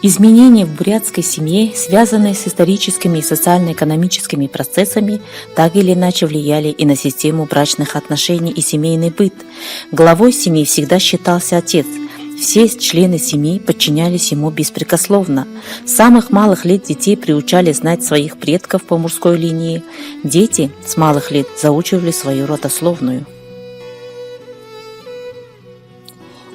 Изменения в бурятской семье, связанные с историческими и социально-экономическими процессами, так или иначе влияли и на систему брачных отношений и семейный быт. Главой семьи всегда считался отец. Все члены семьи подчинялись ему беспрекословно. С самых малых лет детей приучали знать своих предков по мужской линии. Дети с малых лет заучивали свою родословную.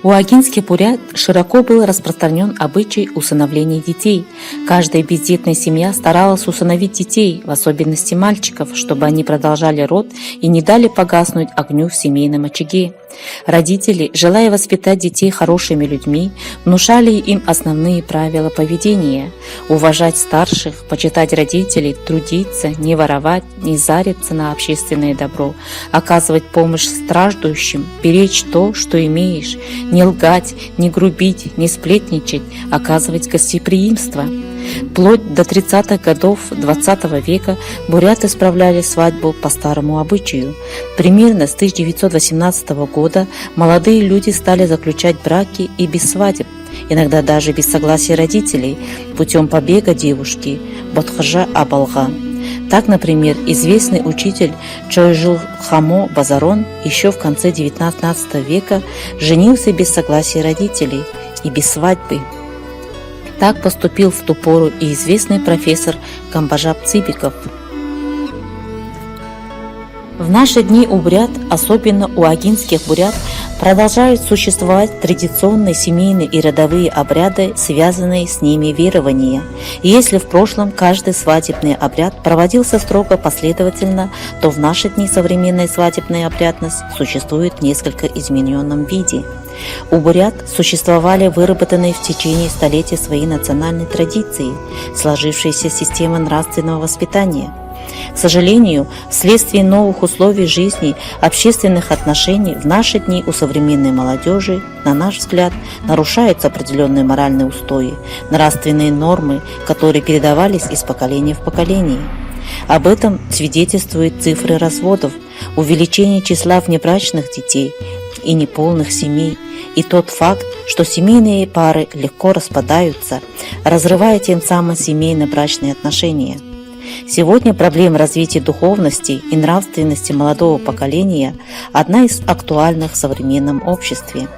У агинских бурят широко был распространен обычай усыновления детей. Каждая бездетная семья старалась усыновить детей, в особенности мальчиков, чтобы они продолжали род и не дали погаснуть огню в семейном очаге. Родители, желая воспитать детей хорошими людьми, внушали им основные правила поведения: уважать старших, почитать родителей, трудиться, не воровать, не зариться на общественное добро, оказывать помощь страждущим, беречь то, что имеешь, не лгать, не грубить, не сплетничать, оказывать гостеприимство. Вплоть до 30-х годов XX века буряты справляли свадьбу по старому обычаю. Примерно с 1918 года молодые люди стали заключать браки и без свадеб, иногда даже без согласия родителей, путем побега девушки Бодхожа Абалга. Так, например, известный учитель Чойжилхамо Базарон еще в конце XIX века женился без согласия родителей и без свадьбы. Так поступил в ту пору и известный профессор Камбажап Цибиков. В наши дни у бурят, особенно у агинских бурят, продолжают существовать традиционные семейные и родовые обряды, связанные с ними верования. И если в прошлом каждый свадебный обряд проводился строго последовательно, то в наши дни современная свадебная обрядность существует в несколько измененном виде. У бурят существовали выработанные в течение столетий свои национальные традиции, сложившаяся система нравственного воспитания. К сожалению, вследствие новых условий жизни, общественных отношений в наши дни у современной молодежи, на наш взгляд, нарушаются определенные моральные устои, нравственные нормы, которые передавались из поколения в поколение. Об этом свидетельствуют цифры разводов, увеличение числа внебрачных детей и неполных семей, и тот факт, что семейные пары легко распадаются, разрывая тем самым семейно-брачные отношения. Сегодня проблема развития духовности и нравственности молодого поколения – одна из актуальных в современном обществе.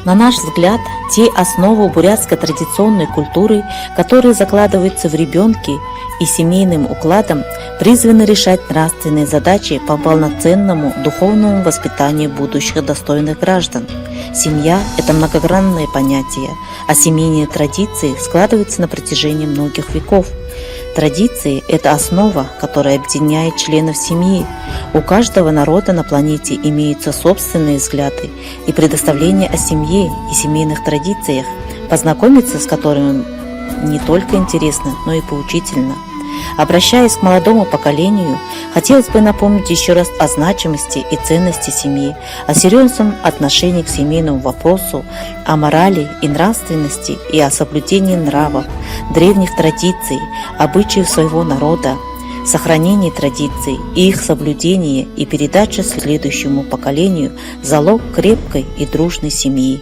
На наш взгляд, те основы бурятской традиционной культуры, которые закладываются в ребенке и семейным укладом, призваны решать нравственные задачи по полноценному духовному воспитанию будущих достойных граждан. Семья – это многогранное понятие, а семейные традиции складываются на протяжении многих веков. Традиции – это основа, которая объединяет членов семьи. У каждого народа на планете имеются собственные взгляды и представления о семье и семейных традициях, познакомиться с которыми не только интересно, но и поучительно. Обращаясь к молодому поколению, хотелось бы напомнить еще раз о значимости и ценности семьи, о серьезном отношении к семейному вопросу, о морали и нравственности и о соблюдении нравов, древних традиций, обычаев своего народа, сохранении традиций и их соблюдение и передача следующему поколению – залог крепкой и дружной семьи.